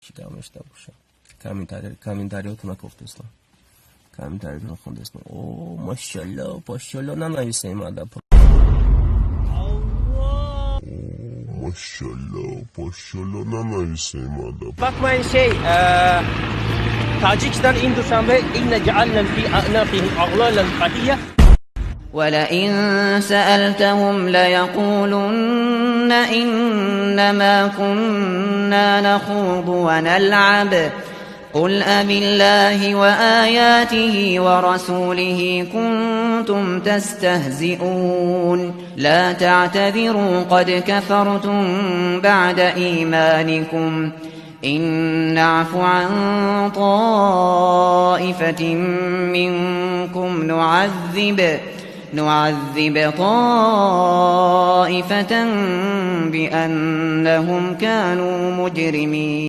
Dá puxa. Comentário tu na koftestan. Comentário tu na koftestan. Oh, maşallah, nanayı sevmedi. Maşallah, nanayı sevmedi. Bakmayın Tacikistan Hindistan ve inne cealna fi a'naqihim aghlalan fahiyye. وَلَئِن سَأَلْتَهُمْ لَيَقُولُنَّ إِنَّمَا كُنَّا نَخُوضُ وَنَلْعَبُ قُلْ أَبِاللَّهِ وَآيَاتِهِ وَرَسُولِهِ كُنتُمْ تَسْتَهْزِئُونَ لَا تَعْتَذِرُوا قَدْ كَفَرْتُمْ بَعْدَ إِيمَانِكُمْ إِن نَّعْفُ عَن طَائِفَةٍ مِّنكُمْ نُعَذِّبْ طَائِفَةً بِأَنَّهُمْ كَانُوا مُجْرِمِينَ